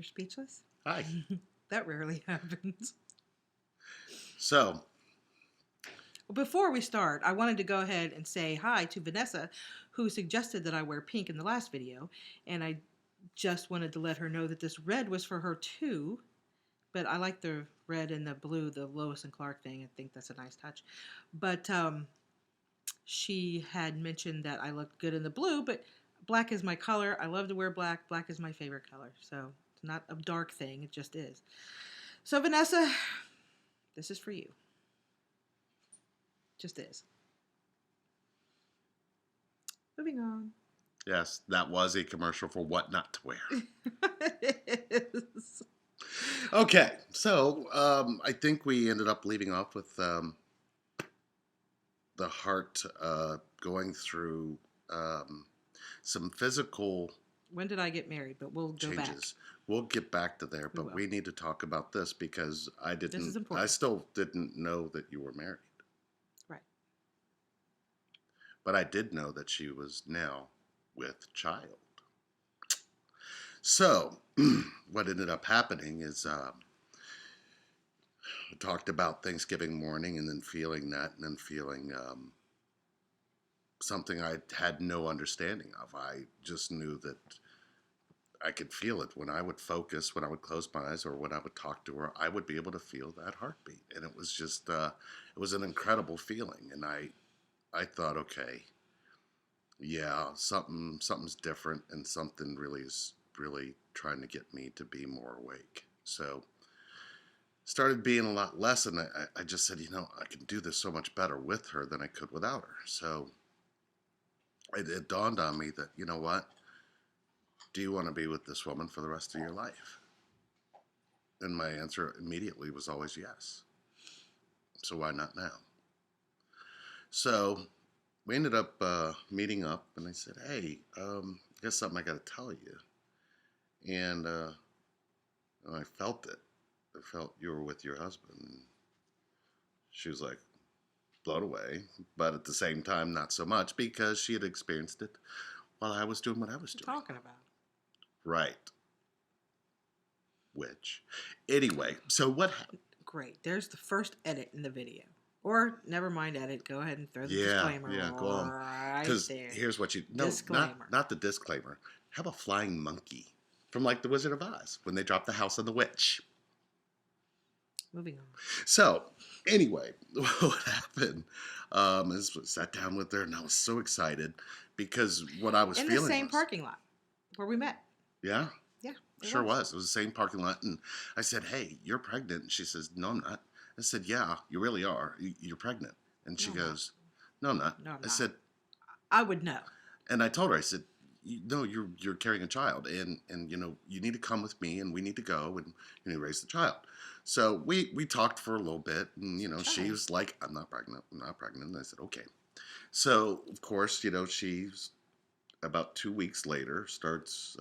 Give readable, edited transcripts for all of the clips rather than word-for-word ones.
speechless? Hi. That rarely happens. So, Before we start, I wanted to go ahead and say hi to Vanessa, who suggested that I wear pink in the last video, and I just wanted to let her know that this red was for her too, but I like the red and the blue, the Lois and Clark thing. I think that's a nice touch. But she had mentioned that I looked good in the blue, but black is my color. I love to wear black. Black is my favorite color. So it's not a dark thing, it just is. So, Vanessa, this is for you. Just is. Moving on. yes, that was a commercial for what not to wear. It is. Okay, so I think we ended up leaving off with the heart going through some physical When did I get married? But we'll go back. changes. We'll get back to there, but will. we need to talk about this because This is important. I still didn't know that you were married. Right. But I did know that she was now with child. So, what ended up happening is we talked about Thanksgiving morning and then feeling that and then feeling something I had no understanding of. I just knew that I could feel it when I would focus, when I would close my eyes, or when I would talk to her. I would be able to feel that heartbeat, and it was just it was an incredible feeling. And I thought, okay, yeah, something's different, and something really is really trying to get me to be more awake. So started being a lot less, and I just said, I can do this so much better with her than I could without her. So it dawned on me that, you know what? Do you want to be with this woman for the rest of your life? And my answer immediately was always yes. So why not now? So we ended up meeting up, and I said, hey, I got something I got to tell you. And I felt it. I felt you were with your husband. She was like blown away, but at the same time, not so much because she had experienced it while I was doing what I was doing. Talking about. Right. Which, anyway, so what happened? Great. There's the first edit in the video. Or never mind edit. Go ahead and throw the Yeah, disclaimer go on. right Because there. here's what you Disclaimer. not the disclaimer. Have a flying monkey from like the Wizard of Oz when they drop the house on the witch. Moving on. So anyway, what happened is I sat down with her and I was so excited because what I was in feeling the same was, parking lot where we met. Yeah. Yeah. Sure was. It was the same parking lot. And I said, hey, you're pregnant. And she says, no, I'm not. I said, yeah, you really are. You're pregnant. And she goes, no, I'm not. No, I'm I not. said, I would know. and I told her, I said, no, you're carrying a child. And you need to come with me and we need to go and raise the child. So we talked for a little bit and, she was like, I'm not pregnant. I'm not pregnant. And I said, okay. So, of course, she's about 2 weeks later starts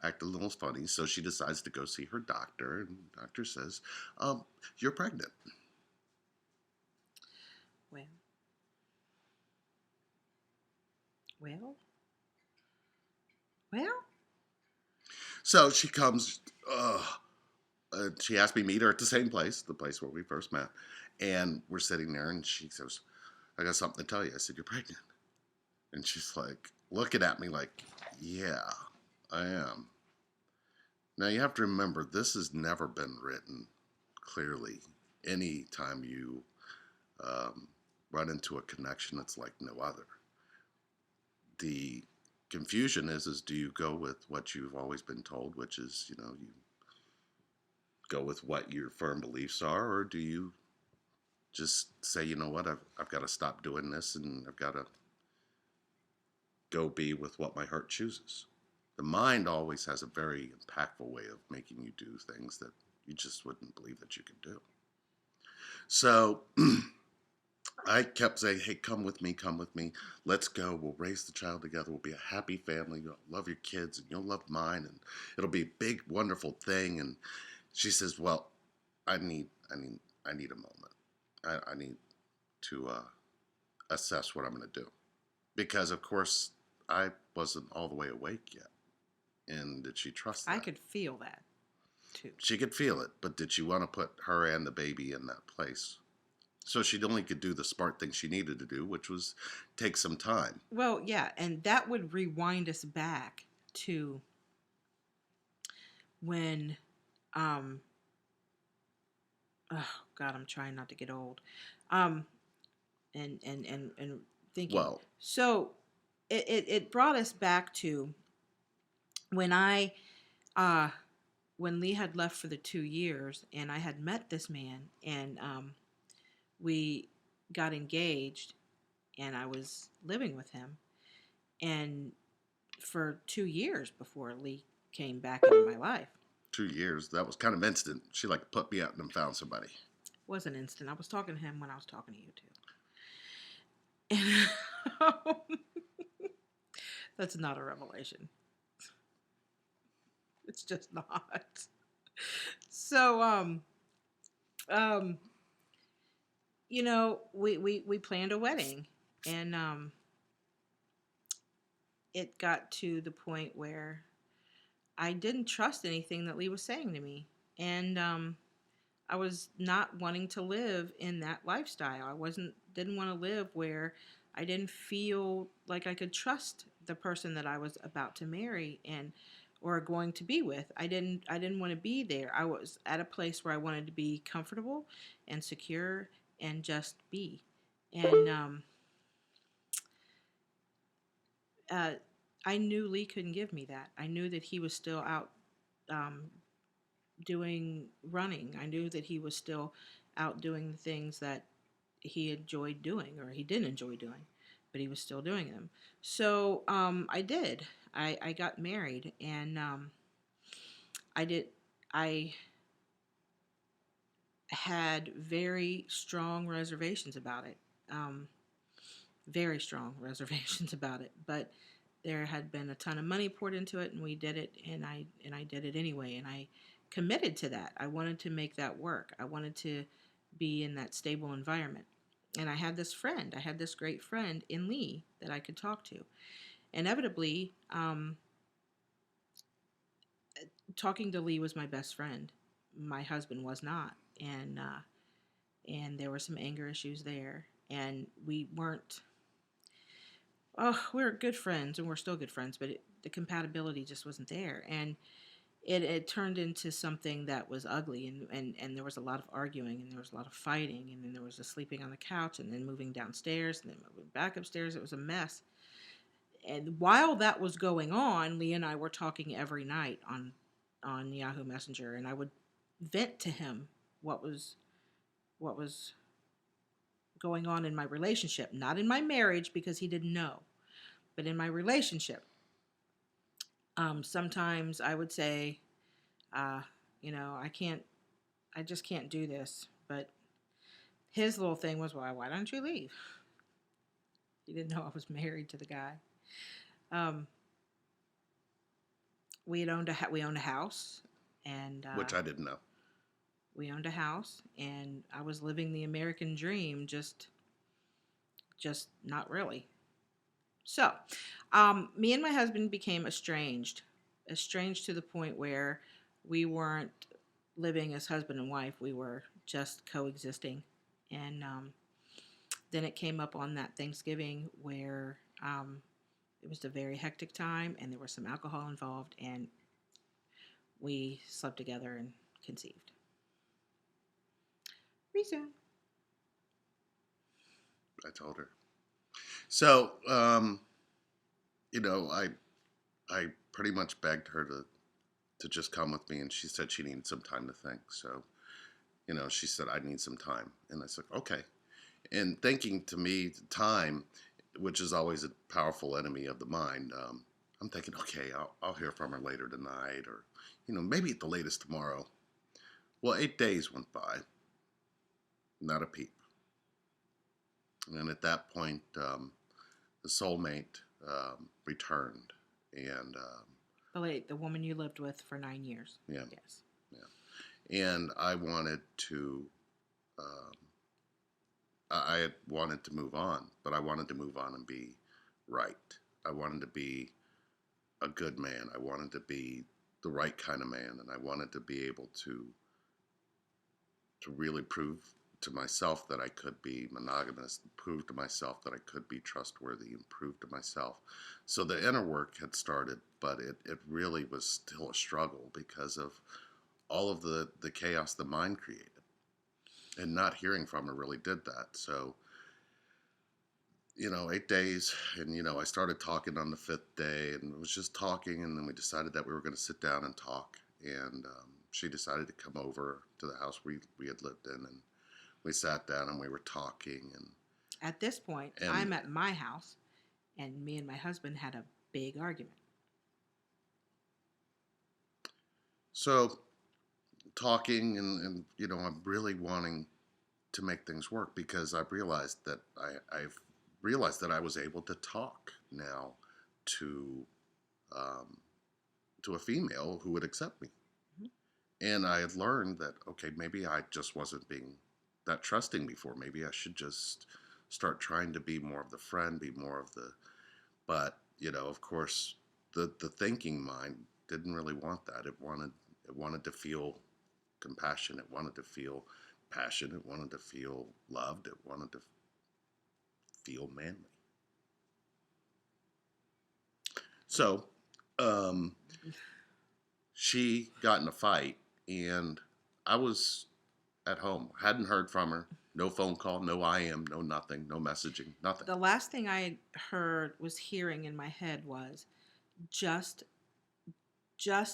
acting a little funny, so she decides to go see her doctor, and the doctor says, you're pregnant. Well. So she comes, she asked me to meet her at the same place, the place where we first met, and we're sitting there, and she says, I got something to tell you. I said, you're pregnant. And she's like, looking at me like, yeah, I am. Now, you have to remember, this has never been written clearly. Any time you run into a connection that's like no other. The confusion is do you go with what you've always been told, which is, you go with what your firm beliefs are, or do you just say, you know what, I've got to stop doing this and I've got to go be with what my heart chooses. The mind always has a very impactful way of making you do things that you just wouldn't believe that you could do. So I kept saying, hey, come with me, let's go, we'll raise the child together, we'll be a happy family, you'll love your kids and you'll love mine, and it'll be a big, wonderful thing. And she says, well, I need a moment. I need to assess what I'm going to do. Because, of course, I wasn't all the way awake yet. And did she trust that? I could feel that. too. She could feel it, but did she want to put her and the baby in that place? So she only could do the smart thing she needed to do, which was take some time. Well, yeah, and that would rewind us back to when, um, oh God, I'm trying not to get old, um, and thinking. Well, So it brought us back to when uh, when Lee had left for the 2 years, and I had met this man, and we got engaged, and I was living with him, and for 2 years before Lee came back into my life. 2 years. That was kind of instant. She like put me out and found somebody. Wasn't instant. I was talking to him when I was talking to you too. And that's not a revelation. It's just not. So um we planned a wedding, and it got to the point where I didn't trust anything that Lee was saying to me. And I was not wanting to live in that lifestyle. Didn't want to live where I didn't feel like I could trust the person that I was about to marry and or going to be with. I didn't want to be there. I was at a place where I wanted to be comfortable and secure and just be. And uh, I knew Lee couldn't give me that. I knew that he was still out um, doing running. I knew that he was still out doing the things that he enjoyed doing or he didn't enjoy doing, but he was still doing them. So I did. I got married, and I did. I had very strong reservations about it. Um, very strong reservations about it, but there had been a ton of money poured into it, and we did it, and I did it anyway, and I committed to that. I wanted to make that work. I wanted to be in that stable environment. And I had this friend. I had this great friend in Lee that I could talk to. Inevitably, talking to Lee was my best friend. My husband was not, and there were some anger issues there, and we weren't. Oh, we were good friends, and we're still good friends, but the compatibility just wasn't there, and it turned into something that was ugly, and there was a lot of arguing, and there was a lot of fighting, and then there was a sleeping on the couch, and then moving downstairs, and then moving back upstairs. It was a mess. And while that was going on, Lee and I were talking every night on Yahoo Messenger, and I would vent to him what was going on in my relationship, not in my marriage because he didn't know, but in my relationship. Sometimes I would say, uh, I just can't do this. But his little thing was, why don't you leave? He didn't know I was married to the guy. Um, we owned a house, and Which I didn't know. we owned a house, and I was living the American dream, just not really. So, me and my husband became estranged to the point where we weren't living as husband and wife. We were just coexisting. And then it came up on that Thanksgiving where it was a very hectic time, and there was some alcohol involved, and we slept together and conceived. Resume. I told her. So, I pretty much begged her to just come with me, and she said she needed some time to think. So, she said I need some time, and I said okay. And thinking to me, time, which is always a powerful enemy of the mind, I'm thinking, okay, I'll hear from her later tonight, or maybe at the latest tomorrow. Well, 8 days went by, not a peep. And at that point, the soulmate returned, and The woman you lived with for 9 years. yeah, Yes. yeah, and I wanted to. Um, I had wanted to move on, but I wanted to move on and be right. I wanted to be a good man. I wanted to be the right kind of man, and I wanted to be able to really prove to myself that I could be monogamous, prove to myself that I could be trustworthy, and prove to myself. So the inner work had started, but it really was still a struggle because of all of the chaos the mind created. And not hearing from her really did that. So, 8 days, and, I started talking on the fifth day, and it was just talking, and then we decided that we were going to sit down and talk. And she decided to come over to the house we had lived in, and we sat down and we were talking. And At this point, I'm at my house, and me and my husband had a big argument. So talking, and I'm really wanting to make things work because I've realized that I've realized that I was able to talk now to a female who would accept me. Mm-hmm. And I had learned that, okay, maybe I just wasn't being that trusting before. Maybe I should just start trying to be more of the friend, be more of the, but, of course, the thinking mind didn't really want that. It wanted to feel compassion. It wanted to feel passion. It wanted to feel loved. It wanted to feel manly. So, she got in a fight, and I was at home. Hadn't heard from her. No phone call, no IM, no nothing, no messaging, nothing. The last thing I was hearing in my head was, just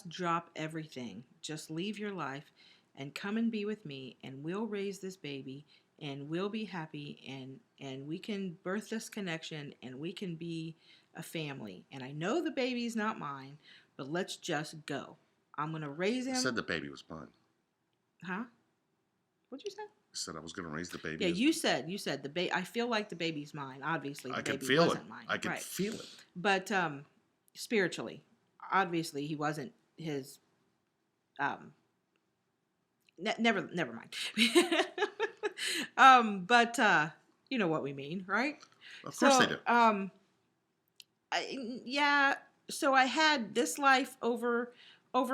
drop everything. Just leave your life and come and be with me, and we'll raise this baby, and we'll be happy, and we can birth this connection, and we can be a family. And I know the baby's not mine, but let's just go. I'm going to raise him. I said the baby was mine. Huh? What'd you say? I said I was going to raise the baby. Yeah, you said the baby. I feel like the baby's mine. Obviously, the baby wasn't mine. I could feel it. But spiritually, obviously, he wasn't his. Never mind. But you know what we mean, right? Of course they do. Yeah. So I had this life over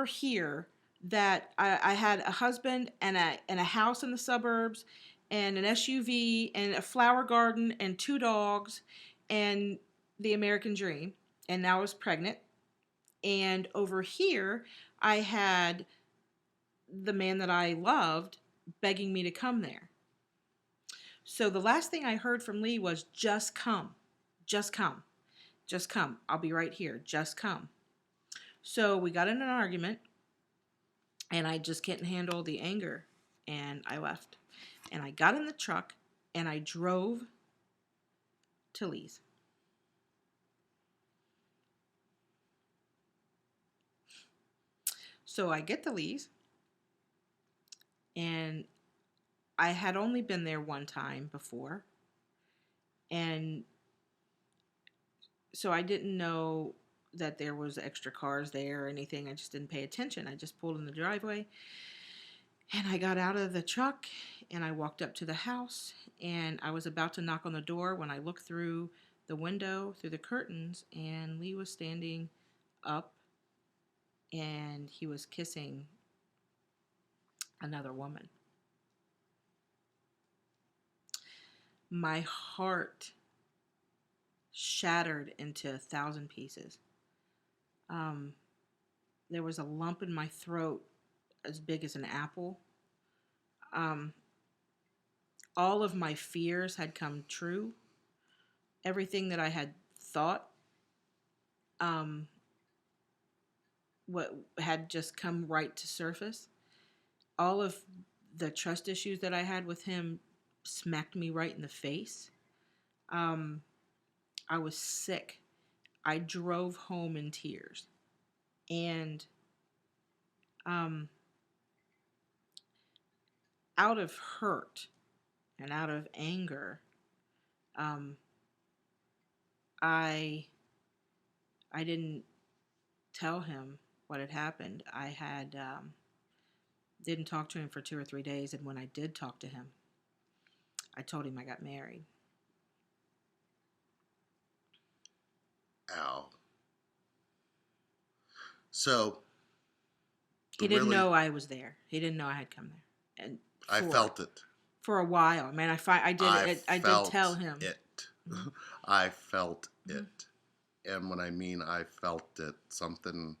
here that I had a husband and a house in the suburbs and an SUV and a flower garden and 2 dogs and the American dream. And now I was pregnant. And over here, I had the man that I loved begging me to come there. So the last thing I heard from Lee was, just come. Just come. Just come. I'll be right here. Just come. So we got in an argument, and I just couldn't handle the anger, and I left. And I got in the truck, and I drove to Lee's. So I get to Lee's, and I had only been there one time before, and so I didn't know that there was extra cars there or anything. I just didn't pay attention. I just pulled in the driveway, and I got out of the truck, and I walked up to the house, and I was about to knock on the door when I looked through the window, through the curtains, and Lee was standing up, and he was kissing another woman. My heart shattered into 1,000 pieces. There was a lump in my throat as big as an apple. All of my fears had come true. Everything that I had thought what had just come right to surface. All of the trust issues that I had with him smacked me right in the face. I was sick. I drove home in tears. And out of hurt and out of anger, I didn't tell him what had happened. I had didn't talk to him for 2 or 3 days, and when I did talk to him, I told him I got married. Ow. So, He didn't really, know I was there. He didn't know I had come there, and I felt it. for a while. Man, I did tell him. It. Mhm. I felt Mhm. it. And when I mean I felt it, something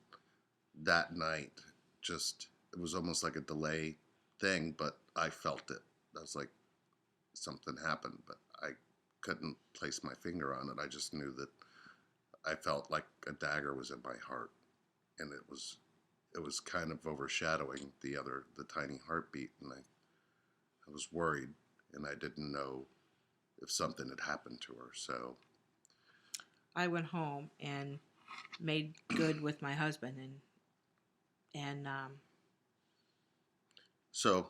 that night just, it was almost like a delay thing, but I felt it. I was like, something happened, but I couldn't place my finger on it. I just knew that I felt like a dagger was in my heart, and it was kind of overshadowing the tiny heartbeat, and I was worried, and I didn't know if something had happened to her. So I went home and made good with my husband, and so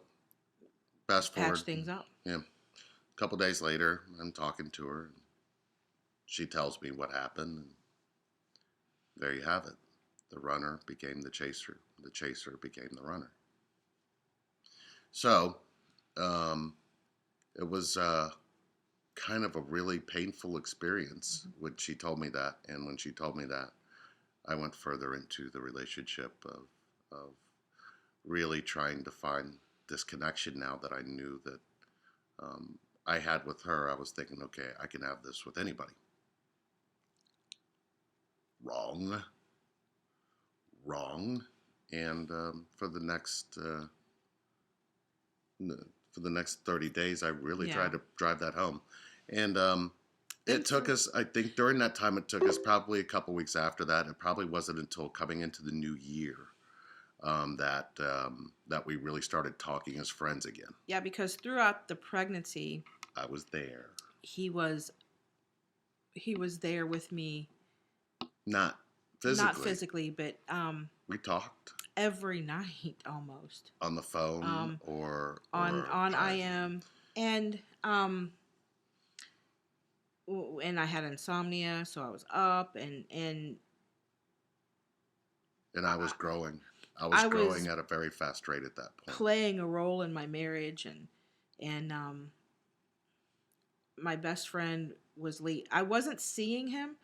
fast forward, patched things up. yeah, a couple days later, I'm talking to her. And she tells me what happened, and there you have it. The runner became the chaser. The chaser became the runner. So um, it was kind of a really painful experience Mm-hmm. when she told me that. And when she told me that, I went further into the relationship of really trying to find this connection now that I knew that um, I had with her. I was thinking, okay, I can have this with anybody. Wrong. Wrong. And for the next 30 days, I really Yeah. tried to drive that home. And it Things took were us, I think during that time, it took us probably a couple weeks after that. It probably wasn't until coming into the new year that we really started talking as friends again. yeah, because throughout the pregnancy, I was there. he was there with me, Not not physically. physically, but We talked every night almost. on the phone Um, or on IM, and and I had insomnia, so I was up, and and I was growing. I was I growing was at a very fast rate at that point. playing a role in my marriage, and my best friend was late. I wasn't seeing him.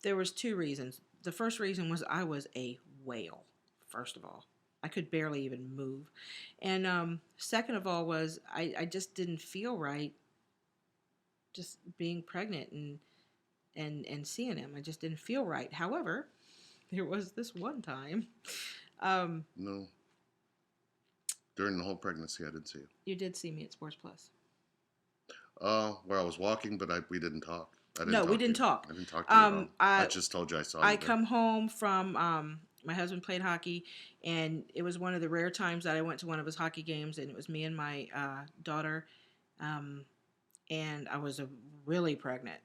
There was two reasons. The first reason was I was a whale. First of all, I could barely even move, and second of all was I just didn't feel right just being pregnant and seeing him. I just didn't feel right. However, there was this one time. Um, No, during the whole pregnancy, I didn't see you. you did see me at Sports Plus. Where I was walking, but we didn't talk. I didn't No, we talk to didn't you. talk. I didn't talk to you at all. I I just told you I saw I you there. come home from my husband played hockey, and it was one of the rare times that I went to one of his hockey games, and it was me and my daughter, um, and I was really pregnant,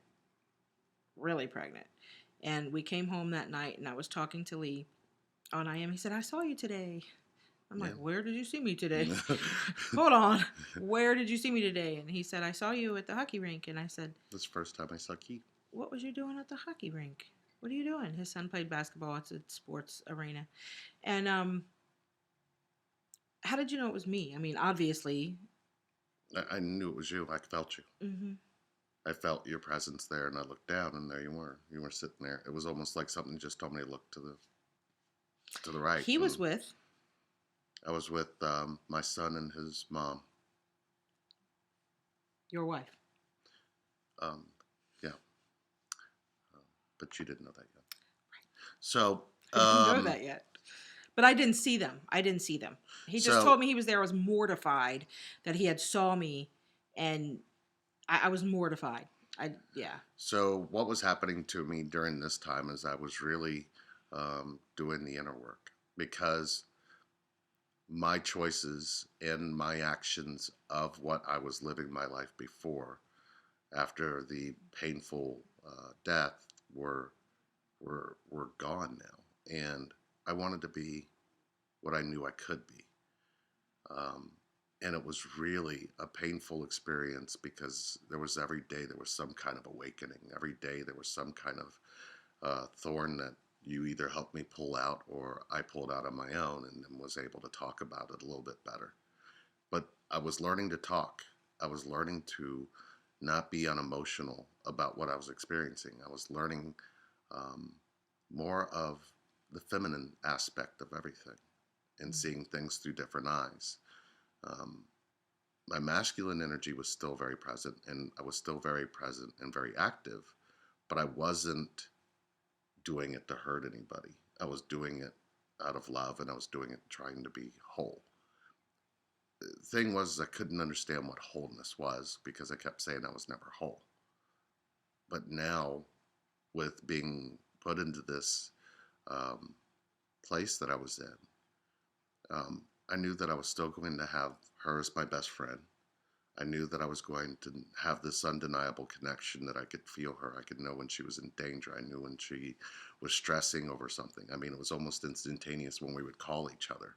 and we came home that night, and I was talking to Lee on IM. He said, "I saw you today." I'm like, Yeah. "Where did you see me today?" Hold on, where did you see me today? And he said, "I saw you at the hockey rink," and I said, This first time I saw Keith. "What was you doing at the hockey rink? What are you doing?" His son played basketball. It's a sports arena. And how did you know it was me? I mean, obviously. I knew it was you. I felt you. Hmm. I felt your presence there, and I looked down, and there you were. You were sitting there. It was almost like something just told me to look to the right. He was And with I was with my son and his mom. your wife. Um, yeah, but you didn't know that yet. So, I didn't know that yet. But I didn't see them. He just so told me he was there. I was mortified that he had saw me, and I was mortified. Yeah. So, what was happening to me during this time is I was really doing the inner work because my choices and my actions of what I was living my life before, after the painful death, were gone now, and I wanted to be what I knew I could be. Um, and it was really a painful experience because every day there was some kind of awakening. Every day there was some kind of thorn that you either helped me pull out or I pulled out on my own and then was able to talk about it a little bit better. But I was learning to talk. I was learning to not be unemotional about what I was experiencing. I was learning um, more of the feminine aspect of everything. and seeing things through different eyes. Um, my masculine energy was still very present, and I was still very present and very active, but I wasn't doing it to hurt anybody. I was doing it out of love, and I was doing it trying to be whole. The thing was, I couldn't understand what wholeness was because I kept saying I was never whole. But now, with being put into this um, place that I was in, I knew that I was still going to have her as my best friend. I knew that I was going to have this undeniable connection, that I could feel her. I could know when she was in danger. I knew when she was stressing over something. I mean, it was almost instantaneous when we would call each other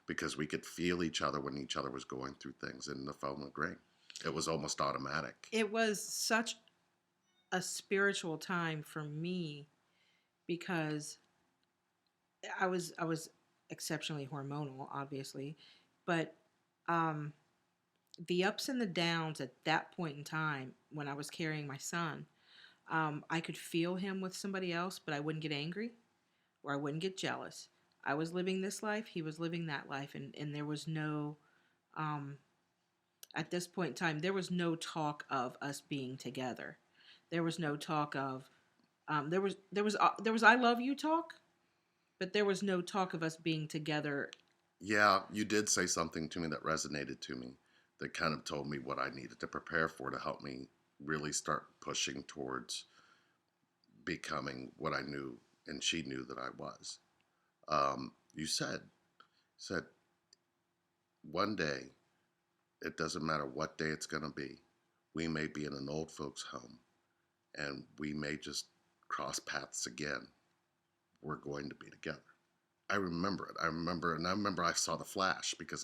because we could feel each other when each other was going through things, and the phone would ring. It was almost automatic. It was such a spiritual time for me because I was exceptionally hormonal, obviously, but um, the ups and the downs at that point in time when I was carrying my son, I could feel him with somebody else, but I wouldn't get angry or I wouldn't get jealous. I was living this life, he was living that life, and there was no, um, at this point in time, there was no talk of us being together. There was no talk of, there was I love you talk, but there was no talk of us being together. Yeah, you did say something to me that resonated to me, that kind of told me what I needed to prepare for to help me really start pushing towards becoming what I knew and she knew that I was. You said one day, it doesn't matter what day it's going to be, we may be in an old folks home and we may just cross paths again. We're going to be together. I remember it. I remember I saw the flash because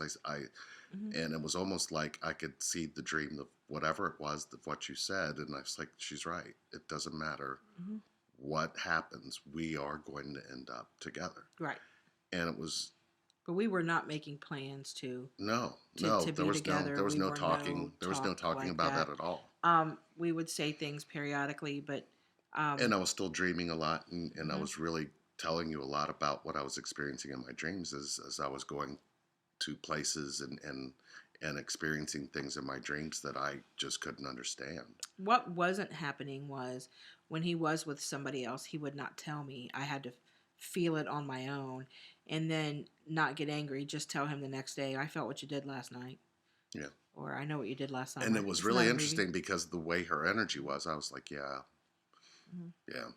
Mm-hmm. and it was almost like I could see the dream of whatever it was, of what you said, and I was like, she's right. It doesn't matter Mm-hmm. what happens, we are going to end up together. Right. And it was But we were not making plans no, to be together. there was We no were talking, no talk like about that. that at all. We would say things periodically, but And I was still dreaming a lot, and I mhm. was really telling you a lot about what I was experiencing in my dreams as I was going to places and experiencing things in my dreams that I just couldn't understand. What wasn't happening was when he was with somebody else, he would not tell me. I had to feel it on my own, and then not get angry. Just tell him the next day. I felt what you did last night, Yeah. or I know what you did last And summer. it was Isn't that really a movie? interesting because the way her energy was, I was like, yeah, Mm-hmm. yeah.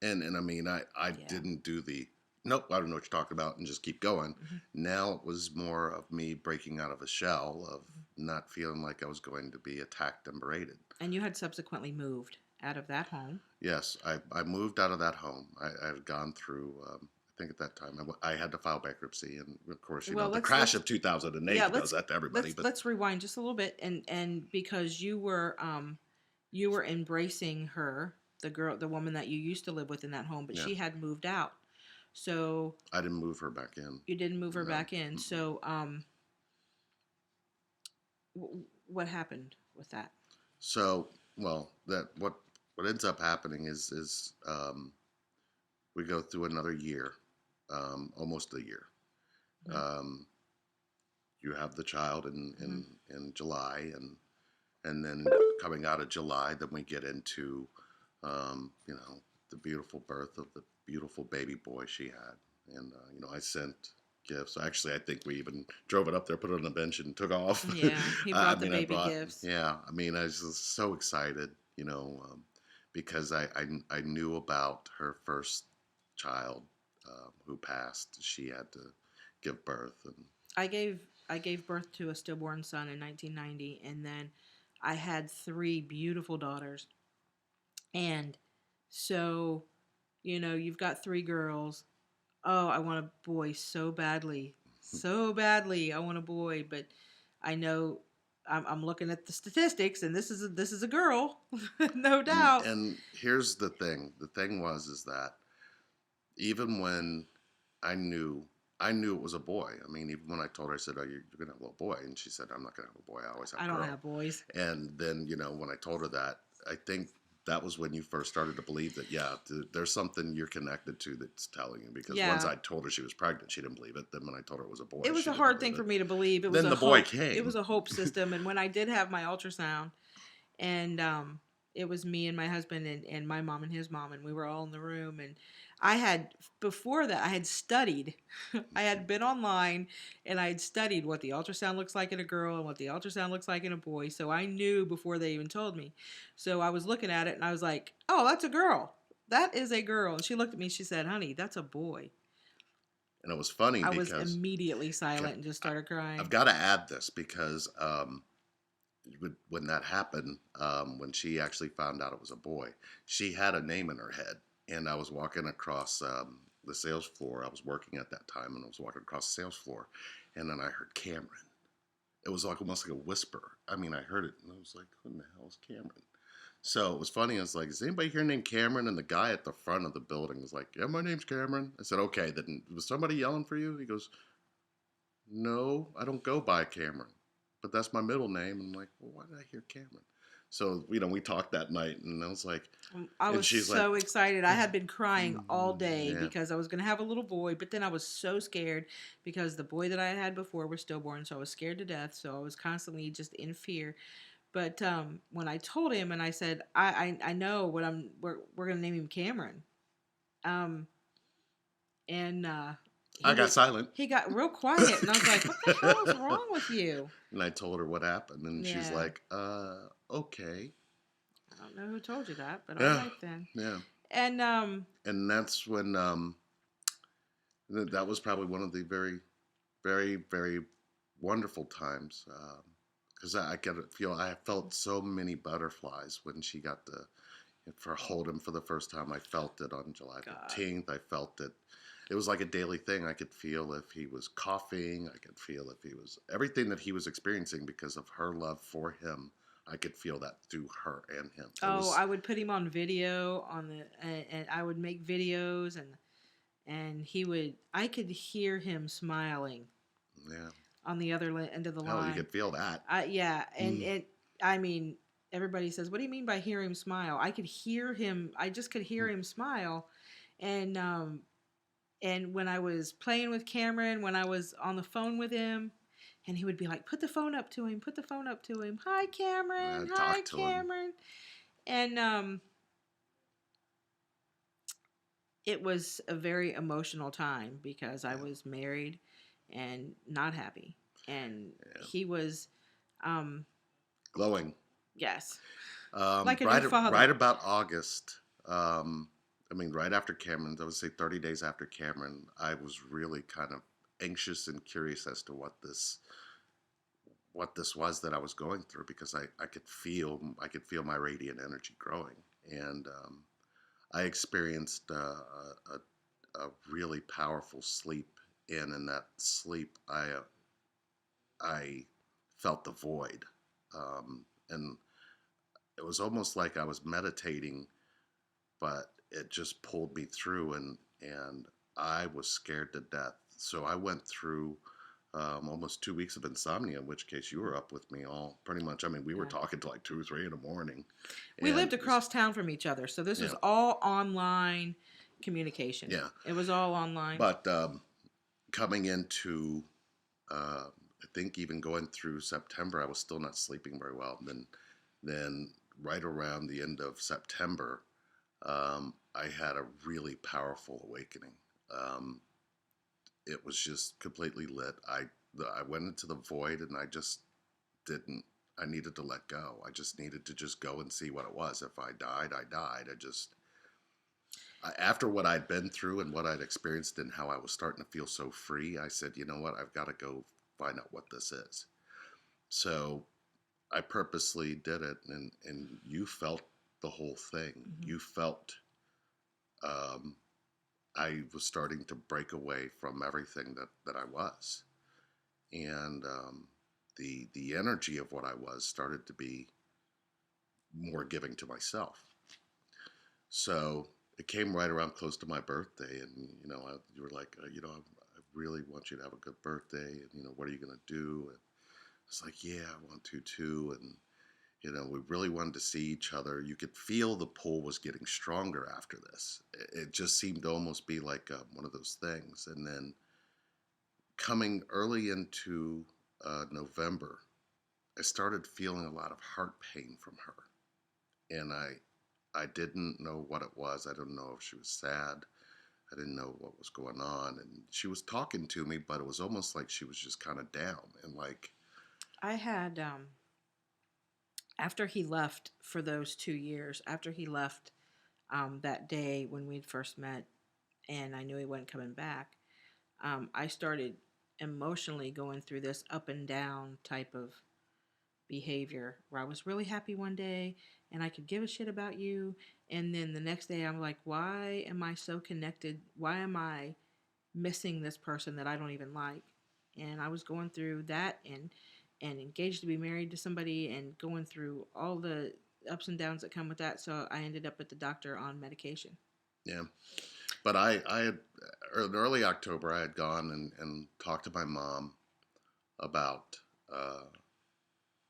And I mean, I Yeah. didn't do the nope, I don't know what you're talking about and just keep going. Mm-hmm. Now it was more of me breaking out of a shell of Mm-hmm. not feeling like I was going to be attacked and berated. And you had subsequently moved out of that home. Yes, I moved out of that home. I had gone through, I think at that time, I had to file bankruptcy. And of course, you Well, know, the let's crash of 2008 yeah, does that to everybody. But let's rewind just a little bit, and because you were embracing her, the woman that you used to live with in that home, but yeah, she had moved out. So I didn't move her back in. you didn't move her No. back in. Mm-mm. So what happened with that? So, well, that what ends up happening is we go through another year, almost a year. Mhm. Um, you have the child Mhm. in July, and then coming out of July, then we get into you know, the beautiful birth of the beautiful baby boy she had, and you know, I sent gifts. Actually, I think we even drove it up there, put it on the bench, and took off. Yeah, he I brought the mean, I baby brought, gifts. yeah. I mean, I was just so excited, you know, because I knew about her first child who passed. She had to give birth, and I gave I gave birth to a stillborn son in 1990, and then I had three beautiful daughters. And so, you've got three girls. Oh, I want a boy so badly. So badly. I want a boy, but I know I'm looking at the statistics and this is a girl. No doubt. and here's the thing. The thing was is that even when I knew I knew it was a boy. I mean, even when I told her, I said, "Oh, you're gonna have a little boy," and she said, "I'm not gonna have a boy. I always have I a don't girl." have boys. And then, you know, when I told her that, I think that was when you first started to believe that, yeah, there's something you're connected to that's telling you. Because once Yeah. I told her she was pregnant, she didn't believe it. Then when I told her it was a boy, It was she a didn't hard believe thing it. for me to believe. It was Then a the boy hope. It was came. a hope system. And when I did have my ultrasound, and it was me and my husband and my mom and his mom, and we were all in the room. And I had, before that, I had studied. I had been online, and I had studied what the ultrasound looks like in a girl and what the ultrasound looks like in a boy. So I knew before they even told me. So I was looking at it, and I was like, "Oh, that's a girl. That is a girl." And she looked at me. She said, "Honey, that's a boy." And it was funny I was because immediately silent and just started crying. I've got to add this because when that happened, when she actually found out it was a boy, she had a name in her head. And I was walking across the sales floor. I was working at that time, and I was walking across the sales floor, and then I heard Cameron. It was like almost like a whisper. I mean, I heard it, and I was like, "Who in the hell is Cameron?" So it was funny. I was like, "Is anybody here named Cameron?" And the guy at the front of the building was like, "Yeah, my name's Cameron." I said, "Okay, then was somebody yelling for you?" He goes, "No, I don't go by Cameron, but that's my middle name." And I'm like, "Well, why did I hear Cameron?" So, we talked that night, and I was like, I and was she's like, so excited. I had been crying all day yeah, because I was going to have a little boy, but then I was so scared because the boy that I had before was stillborn, so I was scared to death. So I was constantly just in fear. But when I told him and I said, I know what we're going to name him Cameron. Um, and I got silent. he got real quiet, and I was like, what the hell is wrong with you? And I told her what happened, and she's Yeah. like, okay. I don't know who told you that, but all Yeah, right then. yeah. And And that's when, that was probably one of the very, very, very wonderful times. Because I felt so many butterflies when she got for hold him for the first time. I felt it on July God. 15th. I felt it. It was like a daily thing. I could feel if he was coughing. I could feel if he was everything that he was experiencing because of her love for him. I could feel that through her and him. I would put him on video on the and I would make videos and he would I could hear him smiling Yeah. on the other end of the Hell, you line. could feel that. Yeah, and Mm. I mean everybody says, "What do you mean by hear him smile?" I could hear him. I just could hear him smile, and when I was playing with Cameron, when I was on the phone with him, and he would be like, "Put the phone up to him. Put the phone up to him. Hi, Cameron. Hi, Talk to him. Cameron." And it was a very emotional time because I Yeah. was married and not happy, and Yeah. he was, Glowing. yes, like a new Right, father. right about August. I mean, right after Cameron, I would say 30 days after Cameron, I was really kind of anxious and curious as to what this was that I was going through because I could feel my radiant energy growing, and I experienced a really powerful sleep, and in that sleep, I felt the void, and it was almost like I was meditating, but it just pulled me through, and I was scared to death. So I went through almost 2 weeks of insomnia, in which case you were up with me all pretty much. I mean, we were Yeah. talking till like 2 or 3 in the morning. We And lived across town from each other, so this was yeah, all online communication. yeah. It was all online. But coming into, I think even going through September, I was still not sleeping very well. Then right around the end of September, I had a really powerful awakening. Um, it was just completely lit. I went into the void, and I just didn't. I needed to let go. I just needed to just go and see what it was. If I died, I died. After what I'd been through and what I'd experienced and how I was starting to feel so free, I said, you know what? I've got to go find out what this is. So I purposely did it, and you felt the whole thing. Mm-hmm. You felt um, I was starting to break away from everything that I was, and the energy of what I was started to be more giving to myself. So it came right around close to my birthday, and you were like, I really want you to have a good birthday, and what are you gonna do? And it's like, yeah, I want to too, You know, we really wanted to see each other. You could feel the pull was getting stronger after this. It just seemed to almost be like one of those things. And then coming early into November, I started feeling a lot of heart pain from her, and I didn't know what it was. I didn't know if she was sad. I didn't know what was going on, and she was talking to me, but it was almost like she was just kind of down and like, I had after he left for those 2 years, after he left that day when we'd first met, and I knew he wasn't coming back, I started emotionally going through this up and down type of behavior where I was really happy one day and I could give a shit about you. And then the next day I'm like, why am I so connected? Why am I missing this person that I don't even like? And I was going through that and engaged to be married to somebody and going through all the ups and downs that come with that. So I ended up at the doctor on medication. yeah. But I had, in early October, I had gone and talked to my mom about uh,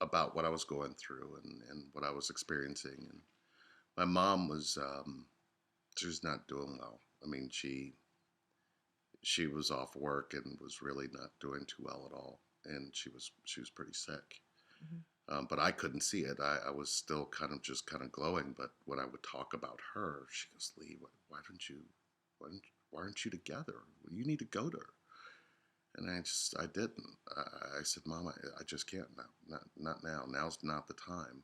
about what I was going through and what I was experiencing. And my mom was she was not doing well. I mean, she was off work and was really not doing too well at all, and she was pretty sick. Mm-hmm. But I couldn't see it. I was still kind of glowing. But when I would talk about her, she goes, "Lee, why, don't, why aren't you together? You need to go to her." And I didn't. I said, "Mom, I just can't now. Not now. Now's not the time."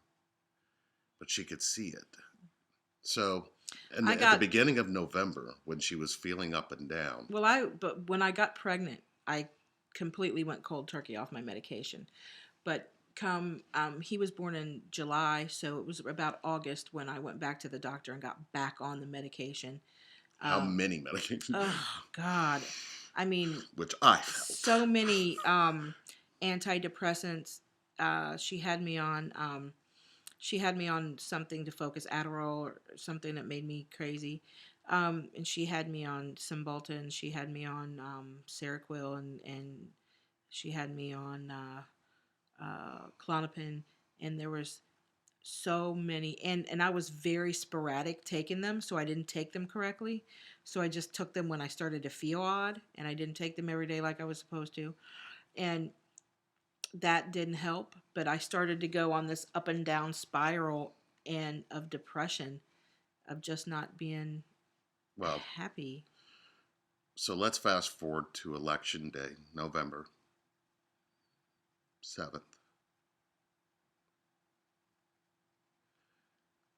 But she could see it. So, and I at the got beginning of November, when she was feeling up and down, but when I got pregnant, I completely went cold turkey off my medication. But come he was born in July, so it was about August when I went back to the doctor and got back on the medication. how um many medications, oh God, I mean, which I felt. so many antidepressants. She had me on something to focus, Adderall or something that made me crazy. And she had me on Cymbalta, and she had me on Seroquel, and she had me on Klonopin, and there was so many, and I was very sporadic taking them, so I didn't take them correctly. So I just took them when I started to feel odd, and I didn't take them every day like I was supposed to. And that didn't help, but I started to go on this up and down spiral and of depression, of just not being Well, happy. so let's fast forward to Election Day, November 7th.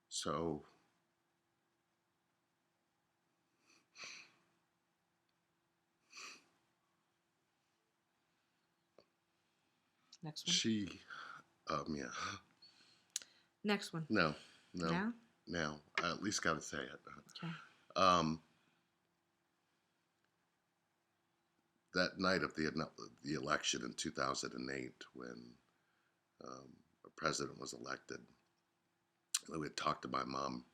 So Next one. she, yeah, Next one. no, no, Now? now I at least got to say it. Okay. Um, that night of the election in 2008, when a president was elected, we had talked to my mom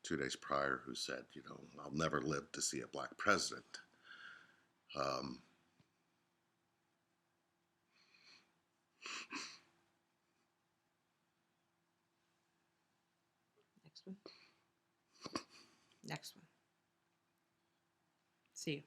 2 days prior, who said, you know, I'll never live to see a black president. Um, Next one. Next one. See you.